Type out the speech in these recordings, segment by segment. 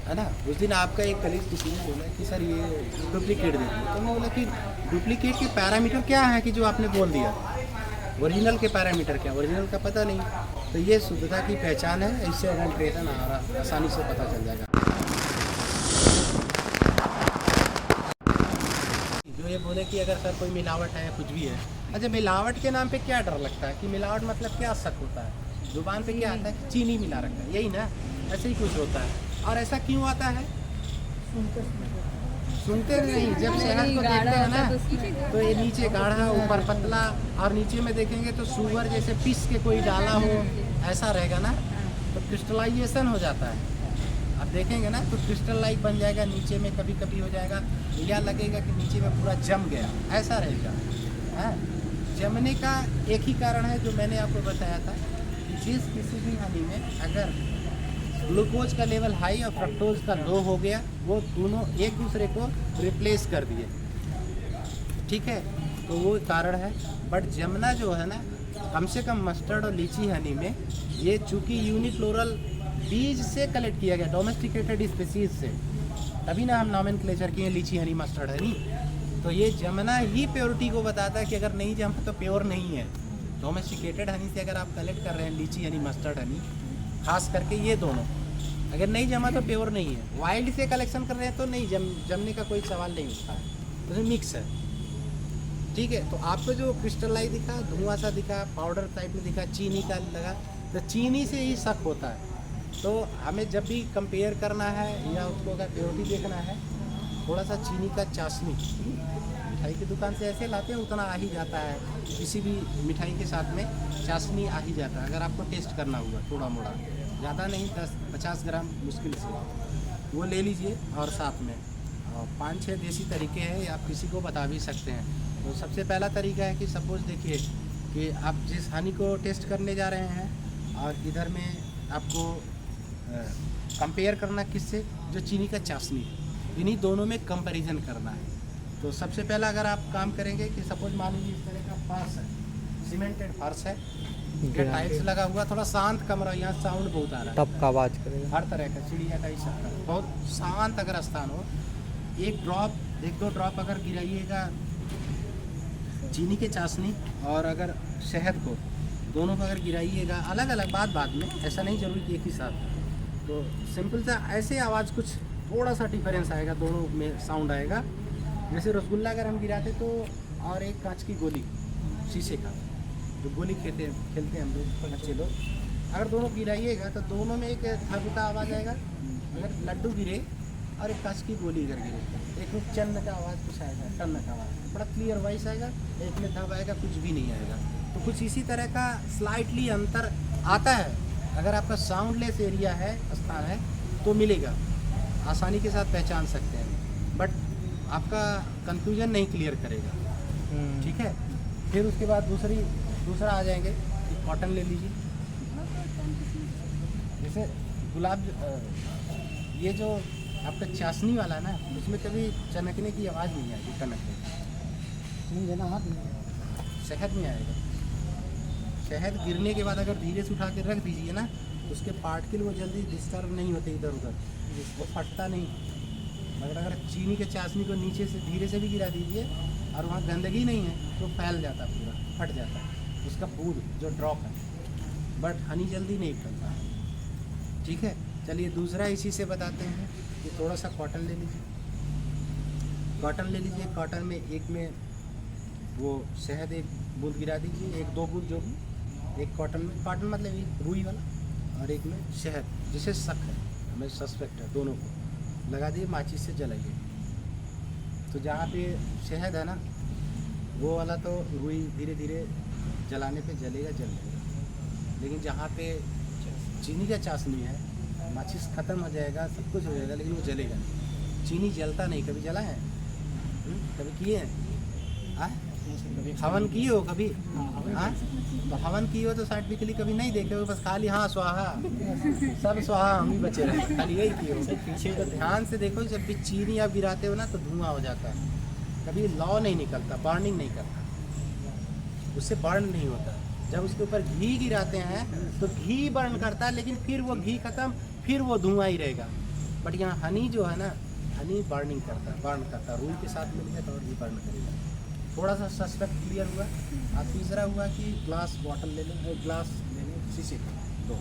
है ना। उस दिन आपका एक कलीग किसी ने बोला कि सर ये डुप्लीकेट दे दिए, तो मैं बोला कि डुप्लीकेट के पैरामीटर क्या है कि जो आपने बोल दिया, ओरिजिनल के पैरामीटर क्या, ओरिजिनल का पता नहीं। तो ये शुद्धता की पहचान है, इससे आइडेंटिफिकेशन आसानी से पता चल जाएगा। जो ये बोले कि अगर सर कोई मिलावट है कुछ भी है, अच्छा मिलावट के नाम पे क्या डर लगता है कि मिलावट मतलब क्या शक होता है, जुबान पे क्या आता है कि चीनी मिला रखा है, यही ना, ऐसे ही कुछ होता है। और ऐसा क्यों आता है, सुनते नहीं, जब शहद को देखते हैं ना तो ये नीचे गाढ़ा ऊपर पतला, और नीचे में देखेंगे तो शुगर जैसे पीस के कोई डाला हो ऐसा रहेगा ना, तो क्रिस्टलाइजेशन हो जाता है। आप देखेंगे ना तो क्रिस्टल लाइक बन जाएगा, नीचे में कभी कभी हो जाएगा, या लगेगा कि नीचे में पूरा जम गया, ऐसा रहेगा। हाँ, जमने का एक ही कारण है जो मैंने आपको बताया था कि जिस किसी भी हनी में अगर ग्लूकोज का लेवल हाई और फ्रक्टोज का लो हो गया, वो दोनों एक दूसरे को रिप्लेस कर दिए, ठीक है, तो वो कारण है। बट जमना जो है ना, कम से कम मस्टर्ड और लीची हनी में ये चूँकि यूनिफ्लोरल बीज से कलेक्ट किया गया, डोमेस्टिकेटेड स्पीसीज से, तभी ना हम नॉमेनक्लेचर किए लीची हनी मस्टर्ड हनी। तो ये जमना ही प्योरिटी को बताता है कि अगर नहीं जमा तो प्योर नहीं है। डोमेस्टिकेटेड हनी से अगर आप कलेक्ट कर रहे हैं लीची हनी मस्टर्ड हनी, खास करके ये दोनों, अगर नहीं जमा तो प्योर नहीं है। वाइल्ड से कलेक्शन कर रहे हैं तो नहीं जमने का कोई सवाल नहीं उठता है, तो मिक्स है, ठीक है। तो आपको जो क्रिस्टलाइज दिखा, धुआं सा दिखा, पाउडर टाइप में दिखा, चीनी का लगा, तो चीनी से ही शक होता है। तो हमें जब भी कंपेयर करना है या उसको अगर प्योरिटी देखना है, थोड़ा सा चीनी का चाशनी मिठाई की दुकान से ऐसे लाते हैं, उतना आ ही जाता है, किसी भी मिठाई के साथ में चाशनी आ ही जाता है। अगर आपको टेस्ट करना हुआ थोड़ा मोड़ा, ज़्यादा नहीं, 10-50 ग्राम मुश्किल से वो ले लीजिए। और साथ में 5-6 देसी तरीके हैं, आप किसी को बता भी सकते हैं। तो सबसे पहला तरीका है कि सपोज देखिए कि आप जिस हनी को टेस्ट करने जा रहे हैं और इधर में आपको कंपेयर करना किससे, जो चीनी का चाशनी है, इन्हीं दोनों में कंपैरिजन करना है। तो सबसे पहला अगर आप काम करेंगे कि सपोज मान लीजिए इस तरह का फर्श है, सीमेंटेड फर्श है, टाइल्स लगा हुआ, थोड़ा शांत कमरा, यहाँ साउंड बहुत आ रहा है, टप का आवाज़ करेगा, हर तरह का चिड़िया का ही सबका, बहुत शांत अगर स्थान हो, एक ड्रॉप 1-2 ड्रॉप अगर गिराइएगा चीनी के चाशनी और अगर शहद को, दोनों को अगर गिराइएगा अलग अलग, बाद में, ऐसा नहीं जरूरी कि एक ही साथ, तो सिंपल सा ऐसे आवाज़ कुछ थोड़ा सा डिफरेंस आएगा, दोनों में साउंड आएगा। जैसे रसगुल्ला अगर हम गिराते तो, और एक कांच की गोली, शीशे का जो गोली खेलते हैं हम लोग बच्चे लोग, अगर दोनों गिराइएगा तो दोनों में एक थब का आवाज़ आएगा, अगर लड्डू गिरे और एक कांच की गोली अगर गिरे, एक में चन्न का आवाज़ कुछ आएगा, टन्न का आवाज़ बड़ा क्लियर वॉइस आएगा, एक में थब आएगा, कुछ भी नहीं आएगा। तो कुछ इसी तरह का स्लाइटली अंतर आता है। अगर आपका साउंडलेस एरिया है, स्थान है, तो मिलेगा, आसानी के साथ पहचान सकते हैं, बट आपका कंफ्यूजन नहीं क्लियर करेगा, ठीक है। फिर उसके बाद दूसरा आ जाएंगे कि कॉटन ले लीजिए, जैसे गुलाब, ये जो आपका चाशनी वाला ना, उसमें कभी चनकने की आवाज़ नहीं आएगी, कनकने देना हाथ में, शहद में आएगा। शहद गिरने के बाद अगर धीरे से उठा के रख दीजिए ना, तो उसके पार्टिकल वो जल्दी डिस्टर्ब नहीं होते इधर उधर, वो फटता नहीं। मगर अगर चीनी के चाशनी को नीचे से धीरे से भी गिरा दीजिए और वहाँ गंदगी नहीं है, तो फैल जाता है, पूरा फट जाता है उसका बूंद जो ड्रॉप है, बट हनी जल्दी नहीं फैलता, ठीक है। चलिए दूसरा इसी से बताते हैं कि थोड़ा सा कॉटन ले लीजिए, कॉटन में एक में वो शहद एक बूंद गिरा दीजिए, 1-2 बूंद जो भी, एक कॉटन में, कॉटन मतलब ये रुई वाला, और एक में शहद, जिसे शक है, हमें सस्पेक्ट है, दोनों को लगा दिए, माचिस से जलाइए। तो जहाँ पे शहद है ना, वो वाला तो रुई धीरे धीरे जलाने पे जलेगा, जल जाएगा, लेकिन जहाँ पे चीनी का चाशनी है, माचिस ख़त्म हो जाएगा, सब कुछ हो जाएगा, लेकिन वो जलेगा नहीं। चीनी जलता नहीं, कभी जला है, कभी किए हैं, हवन किए हो कभी, हाँ, तो हवन किए हो तो साइंटिफिकली कभी नहीं देखे हो, बस खाली हाँ स्वाहा, सब स्वाहा, हम ही बचे रहे, खाली यही किए हो। पीछे तो ध्यान से देखो, जब भी चीनी आप गिराते हो ना तो धुआं हो जाता है, कभी लौ नहीं निकलता, बर्निंग नहीं करता, उससे बर्न नहीं होता। जब उसके ऊपर घी गिराते हैं तो घी बर्न करता है, लेकिन फिर वो घी खत्म, फिर वो धुआं ही रहेगा, बट यहाँ हनी जो है ना, हनी बर्न करता है, रूई के साथ मिल गया तो और भी बर्न करेगा। थोड़ा सा सस्पेक्ट क्लियर हुआ। अब तीसरा हुआ कि ग्लास बॉटल ले लें, ग्लास ले लें शीशे का,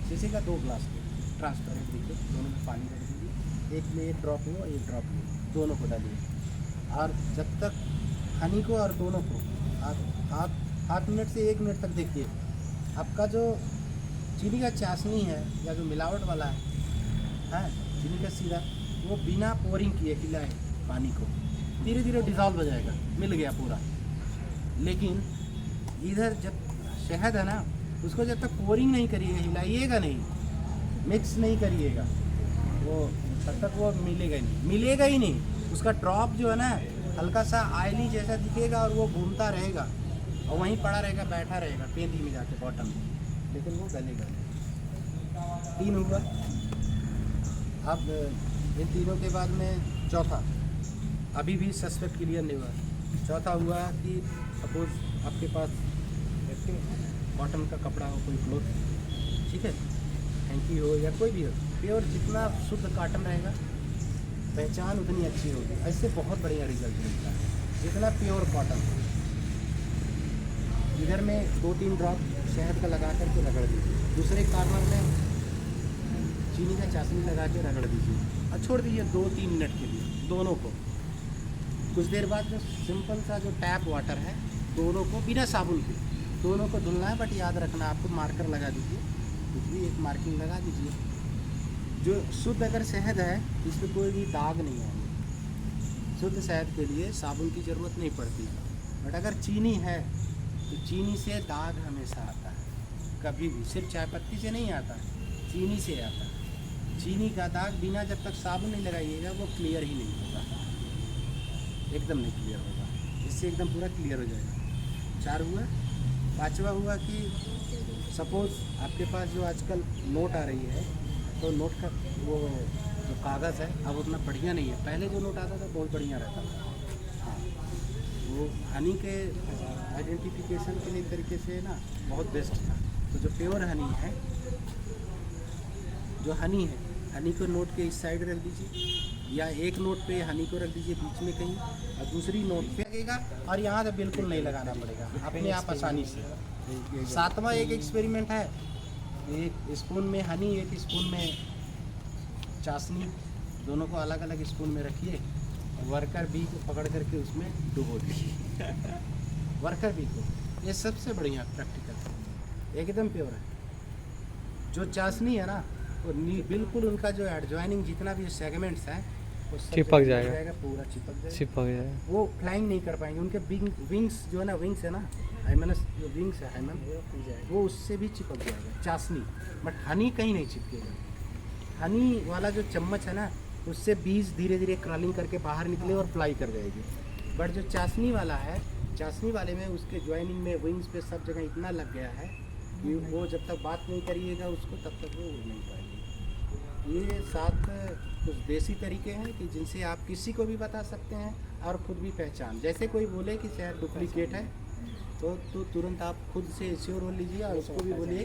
शीशे का 2 ग्लास ले, ट्रांसपेरेंट देखिए, दोनों में पानी रख दीजिए, एक में 1 ड्रॉप हो 1 ड्रॉप हो, दोनों को डालिए। और जब तक हनी को और दोनों को आप 8 मिनट से 1 मिनट तक देखिए, आपका जो चीनी का चाशनी है या जो मिलावट वाला है चीनी का सीरा, वो बिना पोरिंग किए हिलाए पानी को धीरे धीरे डिज़ोल्व हो जाएगा, मिल गया पूरा। लेकिन इधर जब शहद है ना, उसको जब तक पोरिंग नहीं करिएगा, हिलाइएगा नहीं, मिक्स नहीं करिएगा, वो तब तक वो मिलेगा ही नहीं। उसका ड्रॉप जो है ना हल्का सा ऑयली जैसा दिखेगा और वो घूमता रहेगा और वहीं पड़ा रहेगा, बैठा रहेगा पेंदी में जाके बॉटम में, लेकिन वो गलेगा नहीं। 3 हुआ। अब इन तीनों के बाद में चौथा, अभी भी सस्पेक्ट क्लियर नहीं हुआ। चौथा हुआ कि सपोज आपके पास कॉटन का कपड़ा हो, कोई क्लोथ, ठीक है, हैंकी हो या कोई भी हो, प्योर, जितना शुद्ध कॉटन रहेगा पहचान उतनी अच्छी होगी। ऐसे बहुत बढ़िया रिजल्ट मिलता है, जितना प्योर कॉटन हो। इधर में 2-3 ड्रॉप शहद का लगा करके रगड़ दीजिए, दूसरे कॉर्नर में चीनी का चाशनी लगा के रगड़ दीजिए और छोड़ दीजिए 2-3 मिनट के लिए दोनों को। कुछ देर बाद जो सिंपल सा जो टैप वाटर है, दोनों को बिना साबुन के दोनों को धुलना है। बट याद रखना, आपको मार्कर लगा दीजिए, कुछ भी एक मार्किंग लगा दीजिए। जो शुद्ध अगर शहद है, इसमें कोई भी दाग नहीं आएंगे। शुद्ध शहद के लिए साबुन की ज़रूरत नहीं पड़ती। बट अगर चीनी है तो चीनी से दाग हमेशा आता है, कभी भी। सिर्फ चाय पत्ती से नहीं आता, चीनी से आता है। चीनी का दाग बिना जब तक साबुन नहीं लगाइएगा वो क्लियर ही नहीं होगा, एकदम नहीं क्लियर होगा। इससे एकदम पूरा क्लियर हो जाएगा। 4 हुआ। 5वां हुआ कि सपोज़ आपके पास जो आजकल नोट आ रही है, तो नोट का वो जो कागज़ है अब उतना बढ़िया नहीं है। पहले जो नोट आता था बहुत बढ़िया रहता था। हाँ, वो हनी के आइडेंटिफिकेशन के लिए तरीके से ना बहुत बेस्ट था। तो जो प्योर हनी है, जो हनी है, हनी को नोट के इस साइड रख दीजिए, या एक नोट पे हनी को रख दीजिए बीच में कहीं, और दूसरी नोट पे लगेगा। और यहाँ से बिल्कुल नहीं लगाना पड़ेगा, अपने आप आसानी से। 7वां एक एक्सपेरिमेंट है, 1 स्पून में हनी, 1 स्पून में चाशनी, दोनों को अलग अलग स्पून में रखिए। वर्कर बी को पकड़ करके उसमें डुबो दीजिए। वर्कर बी को, ये सबसे बढ़िया प्रैक्टिकल है, एकदम प्योर है। जो चाशनी है ना, वो बिल्कुल उनका जो एडजॉइनिंग जितना भी सेगमेंट्स हैं वो चिपक जाएगा, पूरा चिपक जाएगा। वो फ्लाइंग नहीं कर पाएंगे। उनके विंग्स जो है ना, विंग्स है ना, हाइमेनस जो विंग्स है हाइमन, वो उससे भी चिपक जाएगा चाशनी। बट हनी कहीं नहीं चिपकेगा। हनी वाला जो चम्मच है ना, उससे बीज धीरे धीरे क्रॉलिंग करके बाहर निकले और फ्लाई कर जाएगी। बट जो चाशनी वाला है, चाशनी वाले में उसके ज्वाइनिंग में विंग्स पे सब जगह इतना लग गया है कि वो जब तक बात नहीं करिएगा उसको, तब तक वो उड़ नहीं पाएगी। ये 7 कुछ देसी तरीके हैं कि जिनसे आप किसी को भी बता सकते हैं और खुद भी पहचान। जैसे कोई बोले कि शायद डुप्लीकेट है, तो तुरंत आप खुद से श्योर हो लीजिए और उसको भी बोलिए।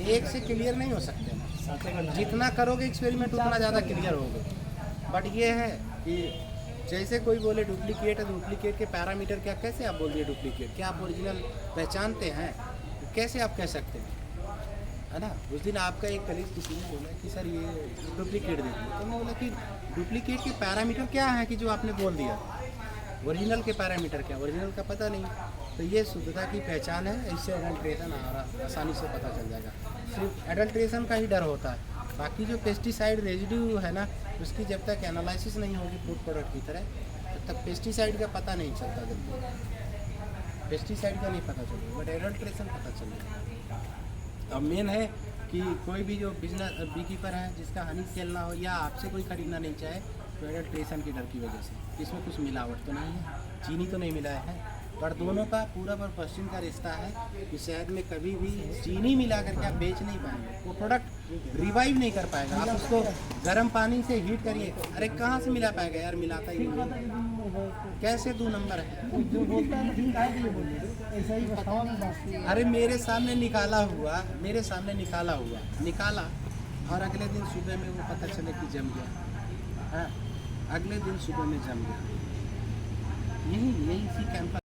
एक से क्लियर नहीं हो सकते ना, जितना करोगे एक्सपेरिमेंट उतना ज़्यादा क्लियर होगा। बट ये है कि जैसे कोई बोले डुप्लीकेट है, डुप्लीकेट के पैरामीटर क्या, कैसे आप बोलिए डुप्लीकेट? क्या आप ओरिजिनल पहचानते हैं? कैसे आप कह सकते हैं, है ना? उस दिन आपका एक कलीग किसी ने बोला कि सर ये डुप्लीकेट दे दिया, तो मैं बोला कि डुप्लीकेट के पैरामीटर क्या है कि जो आपने बोल दिया, ओरिजिनल के पैरामीटर क्या, ओरिजिनल का पता नहीं। तो ये शुद्धता की पहचान है, इससे एडल्ट्रेशन आसानी से पता चल जाएगा। सिर्फ एडल्ट्रेशन का ही डर होता है, बाकी जो पेस्टिसाइड रेजिड्यू है ना, उसकी जब तक एनालिसिस नहीं होगी फूड प्रोडक्ट की तरह, तब तक पेस्टिसाइड का पता नहीं चलता। जल्दी पेस्टिसाइड का नहीं पता चलेगा, बट एडल्ट्रेशन पता चलेगा। अब मेन है कि कोई भी जो बिजनेस बी कीपर है, जिसका हनी सेल ना हो या आपसे कोई खरीदना नहीं चाहे, तो एडल्ट्रेशन के डर की वजह से। इसमें कुछ मिलावट तो नहीं है, चीनी तो नहीं मिलाया है, पर दोनों का पूरा पर पश्चिम का रिश्ता है कि शहद में कभी भी चीनी मिला करके आप बेच नहीं पाएंगे, वो प्रोडक्ट रिवाइव नहीं कर पाएगा। आप उसको गर्म पानी से हीट करिए, अरे कहाँ से मिला पाएगा यार, मिलाता ही नहीं, कैसे 2 नंबर है। अरे मेरे सामने निकाला हुआ निकाला और अगले दिन सुबह में वो पता चले कि जम गया। हाँ, अगले दिन सुबह में जम गया। यही इसी कैंपस